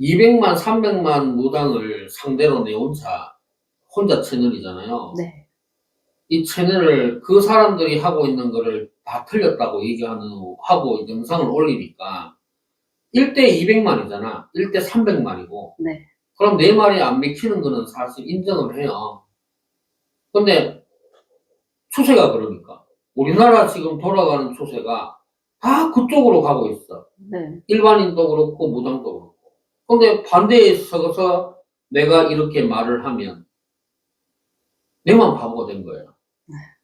200만, 300만 무당을 상대로 내 혼자 채널이잖아요. 네. 이 채널을 그 사람들이 하고 있는 거를 다 틀렸다고 하고 영상을 올리니까 1대 200만이잖아. 1대 300만이고. 네. 그럼 내 말이 안 맥히는 거는 사실 인정을 해요. 근데 추세가 그러니까. 우리나라 지금 돌아가는 추세가 다 그쪽으로 가고 있어. 네. 일반인도 그렇고 무당도 그렇고. 근데 반대에 서서 내가 이렇게 말을 하면 내만 바보가 된 거예요.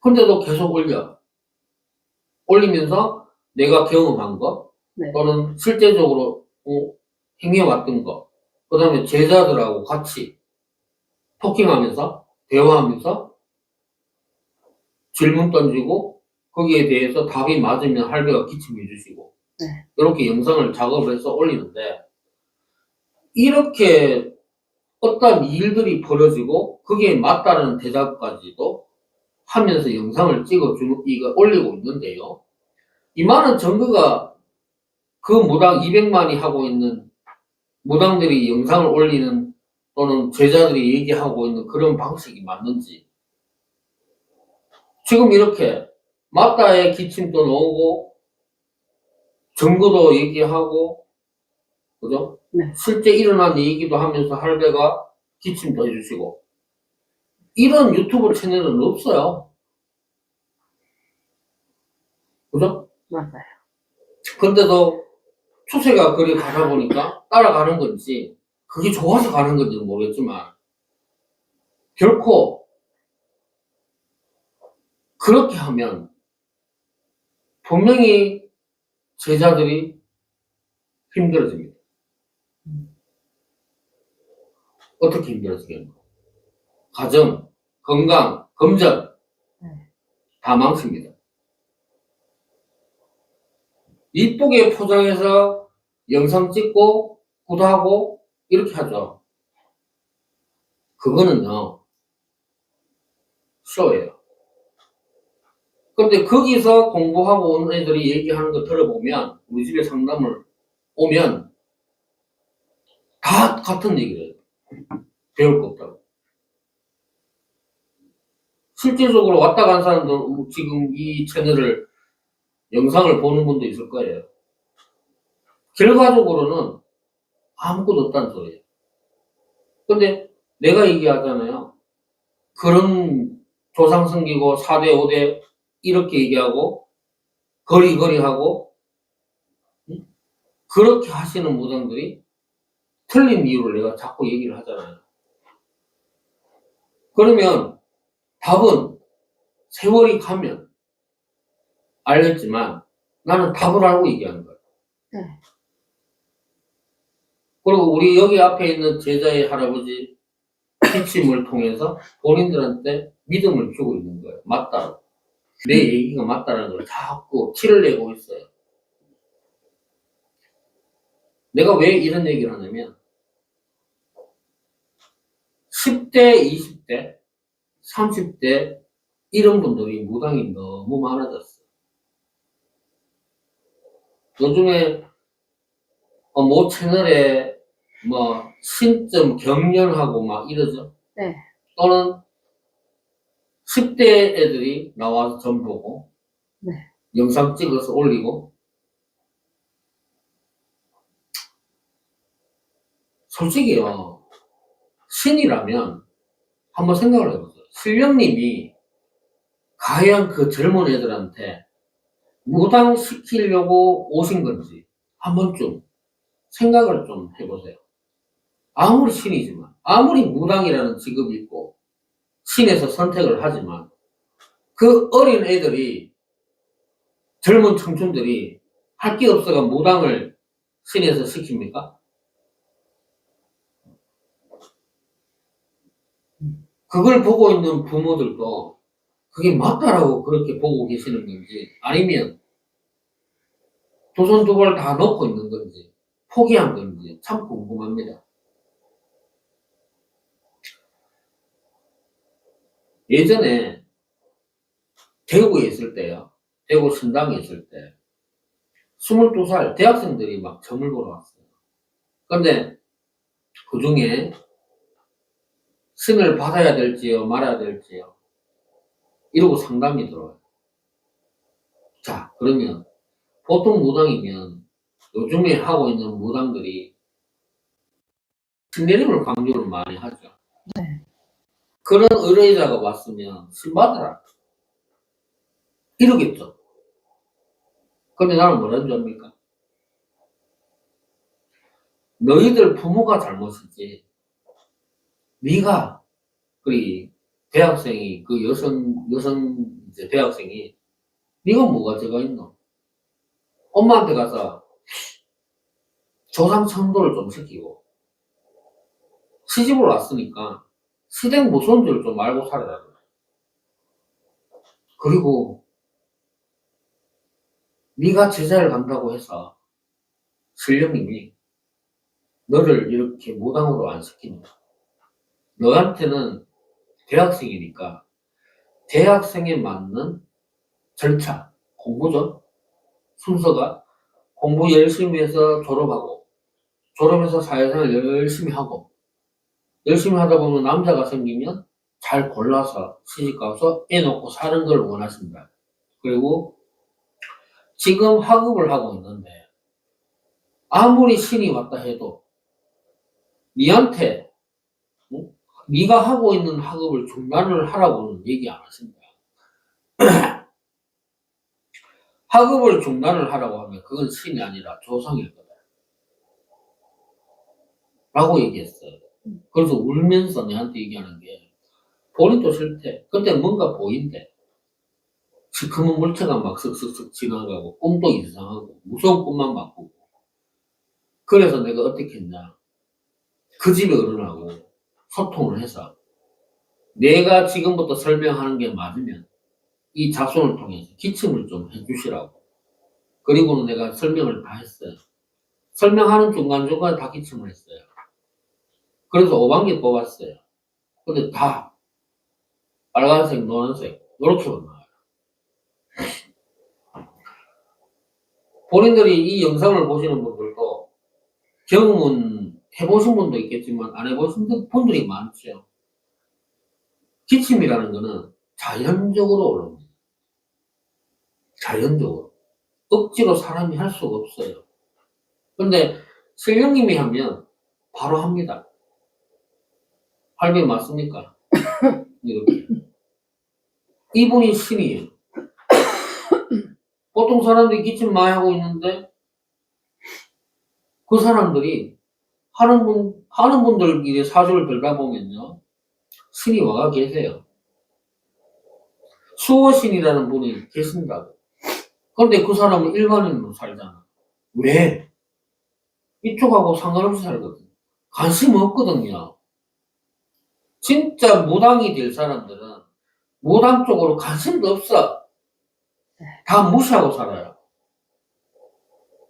근데도 계속 올리면서 내가 경험한 거 네. 또는 실제적으로 행해왔던 거, 그 다음에 제자들하고 같이 토킹하면서 대화하면서 질문 던지고 거기에 대해서 답이 맞으면 할배가 기침해 주시고 네. 이렇게 영상을 작업을 해서 올리는데 이렇게 어떤 일들이 벌어지고 그게 맞다는 대답까지도 하면서 영상을 이거 올리고 있는데요. 이 많은 증거가 그 무당 200만이 하고 있는 무당들이 영상을 올리는 또는 제자들이 얘기하고 있는 그런 방식이 맞는지 지금 이렇게 맞다의 기침도 나오고 증거도 얘기하고 그죠? 네. 실제 일어난 얘기도 하면서 할배가 기침도 해주시고 이런 유튜브 채널은 없어요. 그죠? 맞아요. 근데도 추세가 그리 가다 보니까 따라가는 건지 그게 좋아서 가는 건지는 모르겠지만 결코 그렇게 하면 분명히 제자들이 힘들어집니다. 어떻게 힘들어지겠노? 가정, 건강, 금전 네. 다 망칩니다. 이쁘게 포장해서 영상 찍고 구독하고 이렇게 하죠. 그거는요 쇼예요. 근데 거기서 공부하고 온 애들이 얘기하는 거 들어보면 우리 집에 상담을 오면 다 같은 얘기를 해요. 배울 거 없다고. 실질적으로 왔다 간 사람도 지금 이 채널을 영상을 보는 분도 있을 거예요. 결과적으로는 아무것도 없다는 소리예요. 근데 내가 얘기하잖아요. 그런 조상 섬기고 4대 5대 이렇게 얘기하고 거리하고 그렇게 하시는 무당들이 틀린 이유를 내가 자꾸 얘기를 하잖아요. 그러면 답은 세월이 가면 알겠지만 나는 답을 알고 얘기하는 거예요. 네. 그리고 우리 여기 앞에 있는 제자의 할아버지 기침을 통해서 본인들한테 믿음을 주고 있는 거예요. 맞다. 내 얘기가 맞다는 걸 자꾸 티를 내고 있어요. 내가 왜 이런 얘기를 하냐면 10대, 20대, 30대 이런 분들이 무당이 너무 많아졌어. 요즘에 모 채널에 신점 경연하고 막 이러죠. 네. 또는 10대 애들이 나와서 점 보고 네. 영상 찍어서 올리고 솔직히요 신이라면 한번 생각을 해보세요. 신령님이 과연 그 젊은 애들한테 무당시키려고 오신 건지 한 번쯤 생각을 좀 해보세요. 아무리 신이지만 아무리 무당이라는 직업이 있고 신에서 선택을 하지만 그 어린 애들이 젊은 청춘들이 할 게 없어가 무당을 신에서 시킵니까? 그걸 보고 있는 부모들도 그게 맞다라고 그렇게 보고 계시는 건지 아니면 두 손 두 발 다 놓고 있는 건지 포기한 건지 참 궁금합니다. 예전에 대구에 있을 때요. 대구 신당에 있을 때 22살 대학생들이 막 점을 보러 왔어요. 근데 그 중에 신을 받아야 될지요, 말아야 될지요. 이러고 상담이 들어와요. 자, 그러면 보통 무당이면 요즘에 하고 있는 무당들이 신내림을 강조를 많이 하죠. 네. 그런 의뢰자가 왔으면 신 받아라. 이러겠죠. 근데 나는 뭐라는 줄 압니까? 너희들 부모가 잘못이지. 네가 그 대학생이 그 여성 이제 대학생이 네가 뭐가 죄가 있노? 엄마한테 가서 조상 천도를 좀 시키고 시집을 왔으니까 시댁 모손들을 좀 알고 살아라. 그리고 네가 제자를 간다고 해서 신령님이 너를 이렇게 무당으로 안 시킨다. 너한테는 대학생이니까 대학생에 맞는 절차, 공부죠. 순서가 공부 열심히 해서 졸업하고 졸업해서 사회생활 열심히 하고 열심히 하다 보면 남자가 생기면 잘 골라서 시집가서 애 놓고 사는 걸 원하신다. 그리고 지금 학업을 하고 있는데 아무리 신이 왔다 해도 니한테 네가 하고 있는 학업을 중단을 하라고는 얘기 안 하신다. 학업을 중단을 하라고 하면 그건 신이 아니라 조상일 거다. 라고 얘기했어요. 그래서 울면서 내한테 얘기하는 게 본인도 싫대. 근데 뭔가 보인대. 시커먼 물체가 막 쓱쓱쓱 지나가고 꿈도 이상하고 무서운 꿈만 막 꾸고. 그래서 내가 어떻게 했냐. 그 집의 어른하고 소통을 해서 내가 지금부터 설명하는 게 맞으면 이 자손을 통해서 기침을 좀 해주시라고. 그리고는 내가 설명을 다 했어요. 설명하는 중간중간에 다 기침을 했어요. 그래서 5반기 뽑았어요. 근데 다 빨간색, 노란색 이렇게만 나와요. 본인들이 이 영상을 보시는 분들도 경험은 해보신 분도 있겠지만 안 해보신 분들이 많죠. 기침이라는 거는 자연적으로 올라옵니다. 자연적으로. 억지로 사람이 할 수가 없어요. 근데 신령님이 하면 바로 합니다. 할배 맞습니까? 이렇게. 이분이 신이에요. 보통 사람들이 기침 많이 하고 있는데 그 사람들이 하는 분들끼리 사주를 들다 보면요. 신이 와가 계세요. 수호신이라는 분이 계신다고. 그런데 그 사람은 일반인으로 살잖아. 왜? 이쪽하고 상관없이 살거든. 관심 없거든요. 진짜 무당이 될 사람들은 무당 쪽으로 관심도 없어. 다 무시하고 살아요.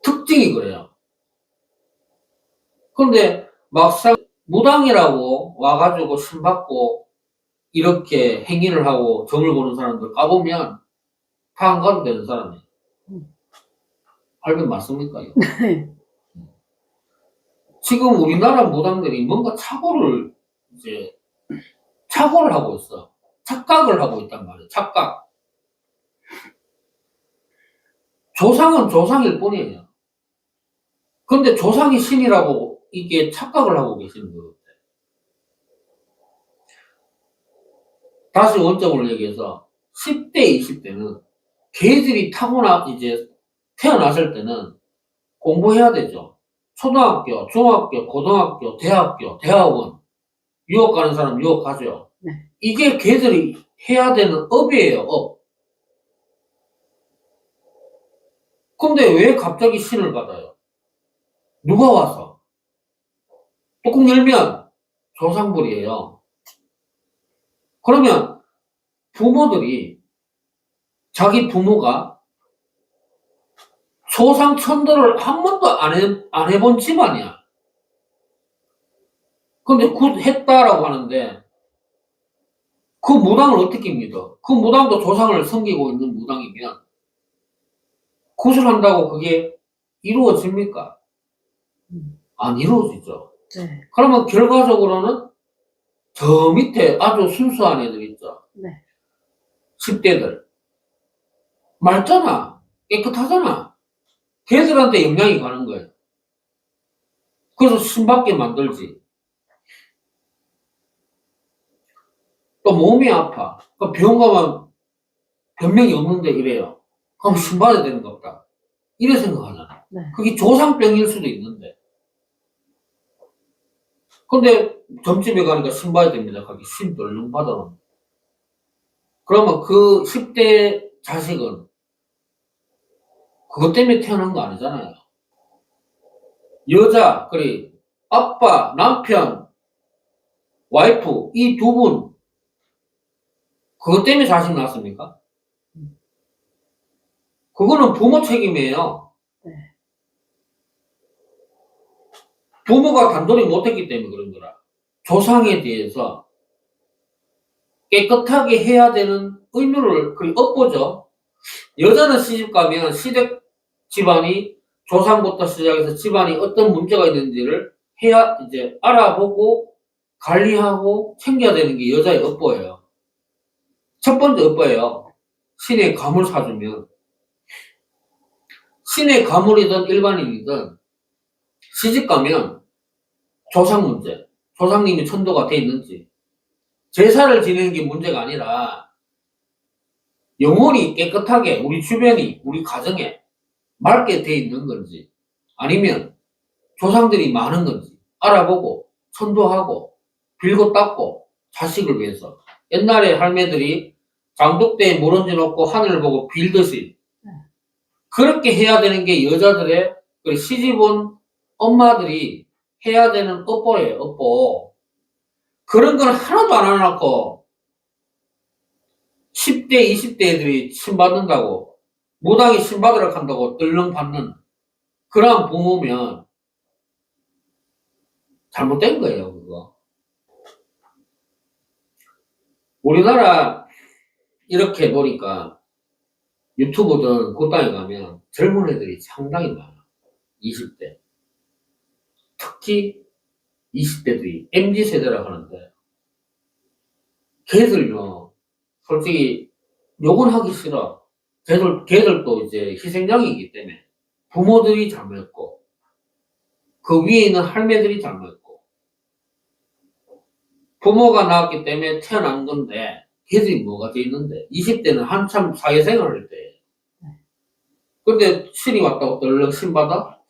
특징이 그래요. 그런데 막상 무당이라고 와가지고 신받고 이렇게 행위를 하고 점을 보는 사람들 까보면 다 안 가도 되는 사람이에요. 할배 맞습니까? 지금 우리나라 무당들이 뭔가 착오를 하고 있어. 착각을 하고 있단 말이에요. 착각. 조상은 조상일 뿐이에요. 근데 조상이 신이라고 이게 착각을 하고 계시는 거예요. 다시 원점을 얘기해서 10대, 20대는 걔들이 이제 태어났을 때는 공부해야 되죠. 초등학교, 중학교, 고등학교, 대학교, 대학원, 유학 가는 사람 유학 가죠. 네. 이게 걔들이 해야 되는 업이에요, 업. 근데 왜 갑자기 신을 받아요? 누가 와서? 뚜껑 열면 조상불이에요. 그러면 부모들이 자기 부모가 조상 천도를 한 번도 안 해본 집안이야. 근데 굿 했다라고 하는데 그 무당을 어떻게 믿어? 그 무당도 조상을 섬기고 있는 무당이면 굿을 한다고 그게 이루어집니까? 안 이루어지죠. 네. 그러면 결과적으로는 저 밑에 아주 순수한 애들 있죠. 네. 10대들. 맑잖아. 깨끗하잖아. 걔들한테 영향이 가는 거예요. 그래서 신받게 만들지. 또 몸이 아파. 그 병원 가면 변명이 없는데 이래요. 그럼 신받아야 되는 거 없다. 이래 생각하잖아. 네. 그게 조상병일 수도 있는데. 근데 점집에 가니까 신봐야 됩니다. 거기 신 얼른 받아놓으면. 그러면 그 10대 자식은 그것 때문에 태어난 거 아니잖아요. 여자, 그래, 아빠, 남편, 와이프, 이 두 분, 그것 때문에 자식 낳았습니까? 그거는 부모 책임이에요. 네. 부모가 단돌이 못했기 때문에 그런 거라. 조상에 대해서 깨끗하게 해야 되는 의무를 거의 엿보죠. 여자는 시집 가면 시댁 집안이 조상부터 시작해서 집안이 어떤 문제가 있는지를 해야 이제 알아보고 관리하고 챙겨야 되는 게 여자의 업보예요. 첫 번째 업보예요. 신의 가물 사주면 신의 가물이든 일반인이든 시집 가면 조상 문제, 조상님이 천도가 돼 있는지 제사를 지내는 게 문제가 아니라 영혼이 깨끗하게 우리 주변이 우리 가정에 맑게 돼 있는 건지 아니면 조상들이 많은 건지 알아보고 천도하고 빌고 닦고 자식을 위해서 옛날에 할매들이 장독대에 물 얹어놓고 하늘을 보고 빌듯이 그렇게 해야 되는 게 여자들의 시집온 엄마들이 해야 되는 업보예요. 업보. 그런 건 하나도 안 해놓고 10대 20대 애들이 신받는다고 무당이 신받으라 한다고 떨렁 받는 그런 부모면 잘못된 거예요. 그거. 우리나라 이렇게 보니까 유튜브든 곳당에 가면 젊은 애들이 상당히 많아. 20대. 특히 20대들이 MZ세대라고 하는데 걔들요 솔직히 욕은 하기 싫어. 걔들도 이제 희생양이기 때문에 부모들이 잘못했고 그 위에 있는 할매들이 잘못했고 부모가 낳았기 때문에 태어난 건데 걔들이 뭐가 돼 있는데 20대는 한참 사회생활을 할 때 근데 신이 왔다고 떨렁 신받아?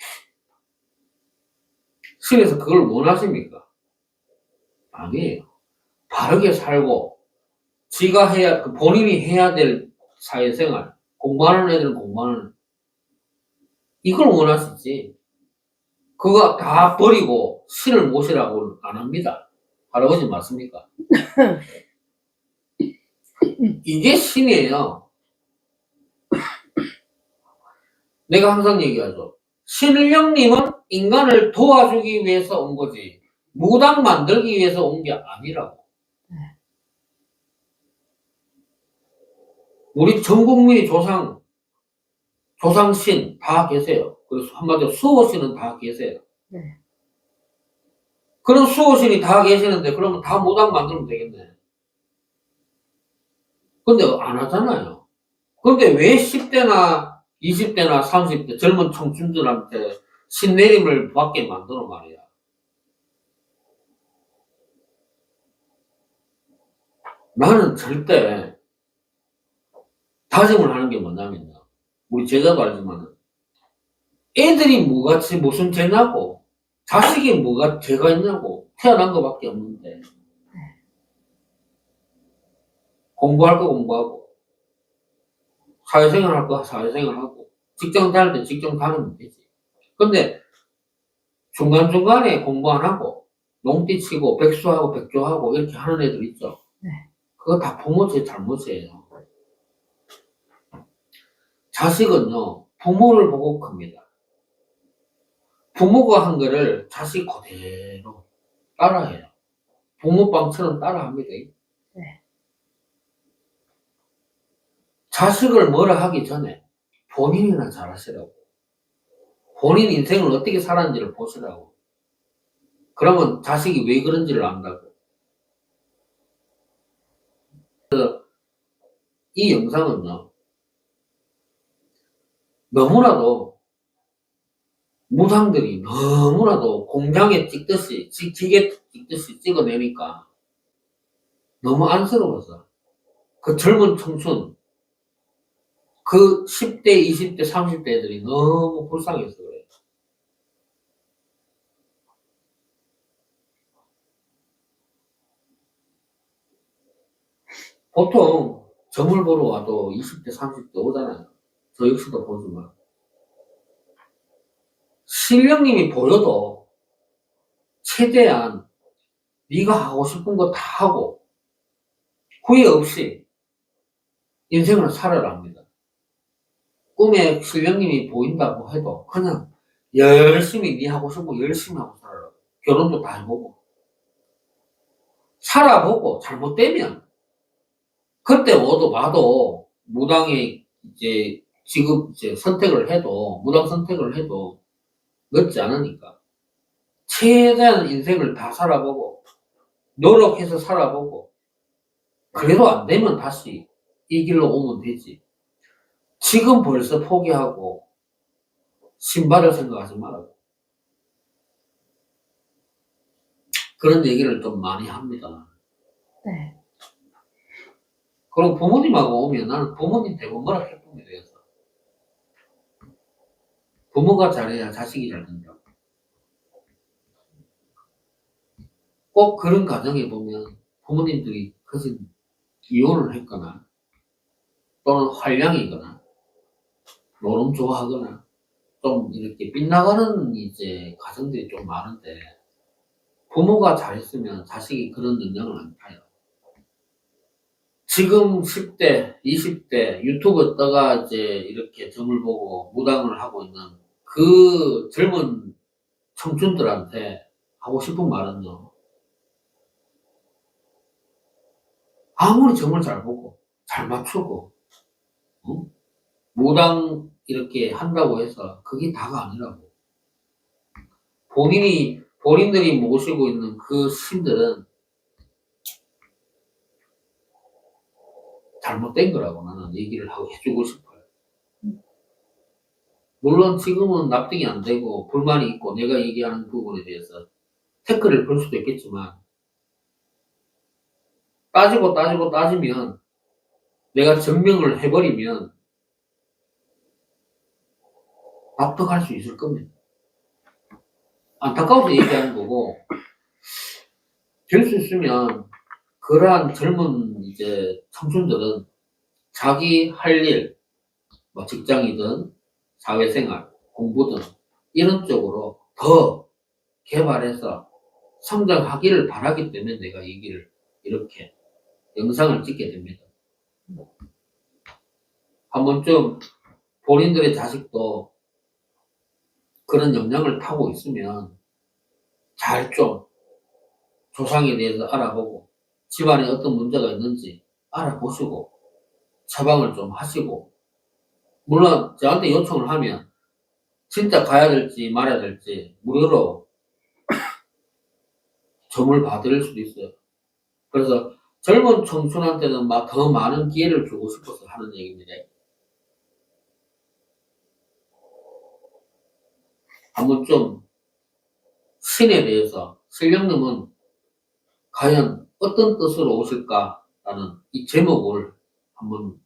신에서 그걸 원하십니까? 아니에요. 바르게 살고 지가 해야 본인이 해야 될 사회생활 공부하는 애들은 공부하는 이걸 원하시지 그거 다 버리고 신을 모시라고 안 합니다. 할아버지 맞습니까? 이게 신이에요. 내가 항상 얘기하죠. 신령님은 인간을 도와주기 위해서 온 거지 무당 만들기 위해서 온 게 아니라고. 우리 전 국민이 조상신 다 계세요. 그래서 한마디로 수호신은 다 계세요. 네. 그런 수호신이 다 계시는데 그러면 다 무당 만들면 되겠네. 근데 안 하잖아요. 근데 왜 10대나 20대나 30대 젊은 청춘들한테 신내림을 받게 만들어 말이야. 나는 절대 다짐을 하는 게 뭐냐면요. 우리 제자도 알지만 애들이 뭐같이 무슨 죄냐고 자식이 뭐가 죄가 있냐고 태어난 것밖에 없는데 공부할 거 공부하고 사회생활 할 거 사회생활하고 직장 다닐 때 직장 다니면 되지. 근데 중간중간에 공부 안 하고 농띠 치고 백수하고 백조하고 이렇게 하는 애들 있죠. 네. 그거 다 부모 제 잘못이에요. 자식은요 부모를 보고 큽니다. 부모가 한 거를 자식 그대로 따라해요. 부모방처럼 따라합니다. 네. 자식을 뭐라 하기 전에 본인이나 잘하시라고. 본인 인생을 어떻게 살았는지를 보시라고. 그러면 자식이 왜 그런지를 안다고. 이 영상은요, 너무나도 무당들이 너무나도 공장에 찍듯이, 기계 찍듯이 찍어내니까 너무 안쓰러워서 그 젊은 청춘, 그 10대, 20대, 30대 애들이 너무 불쌍해서 그래요. 보통 점을 보러 와도 20대, 30대 오잖아요. 저 역시도 보지만. 신령님이 보여도 최대한 네가 하고 싶은 거 다 하고 후회 없이 인생을 살아라 합니다. 꿈에 신령님이 보인다고 해도 그냥 열심히 네 하고 싶은 거 열심히 하고 살아라. 결혼도 다 해보고 살아보고 잘못되면 그때 오도 봐도 무당의 이제 직업 이제 선택을 해도 무당 선택을 해도 늦지 않으니까 최대한 인생을 다 살아보고 노력해서 살아보고 그래도 안 되면 다시 이 길로 오면 되지. 지금 벌써 포기하고 신발을 생각하지 말라고. 그런 얘기를 좀 많이 합니다. 네. 그럼 부모님하고 오면 나는 부모님 대본 뭐라 해보게 되겠어. 부모가 잘해야 자식이 잘 된다고. 꼭 그런 가정에 보면 부모님들이 그것은 이혼을 했거나 또는 활량이거나 노름 좋아하거나 좀 이렇게 빗나가는 이제 가정들이 좀 많은데 부모가 잘했으면 자식이 그런 영향을 안 타요. 지금 10대, 20대 유튜브 떠가 이제 이렇게 점을 보고 무당을 하고 있는 그 젊은 청춘들한테 하고 싶은 말은요. 아무리 점을 잘 보고 잘 맞추고 무당 이렇게 한다고 해서 그게 다가 아니라고. 본인들이 모시고 있는 그 신들은 잘못된 거라고 나는 얘기를 하고 해주고 싶어요. 물론 지금은 납득이 안 되고 불만이 있고 내가 얘기하는 부분에 대해서 태클을 걸 수도 있겠지만 따지면 내가 증명을 해버리면 납득할 수 있을 겁니다. 안타까워서 얘기하는 거고 될 수 있으면 그러한 젊은 이제 청춘들은 자기 할 일, 뭐 직장이든 사회생활, 공부든 이런 쪽으로 더 개발해서 성장하기를 바라기 때문에 내가 얘기를 이렇게 영상을 찍게 됩니다. 한 번쯤 본인들의 자식도 그런 영향을 타고 있으면 잘 좀 조상에 대해서 알아보고 집안에 어떤 문제가 있는지 알아보시고 처방을 좀 하시고 물론 저한테 요청을 하면 진짜 가야 될지 말아야 될지 무료로 점을 봐드릴 수도 있어요. 그래서 젊은 청춘한테는 막 더 많은 기회를 주고 싶어서 하는 얘기입니다. 한번 좀 신에 대해서 신령님은 과연 어떤 뜻으로 오실까라는 이 제목을 한번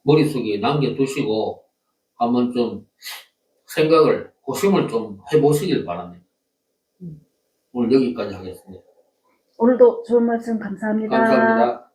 머릿속에 남겨두시고 한번 좀 생각을 고심을 좀 해보시길 바랍니다. 오늘 여기까지 하겠습니다. 오늘도 좋은 말씀 감사합니다. 감사합니다.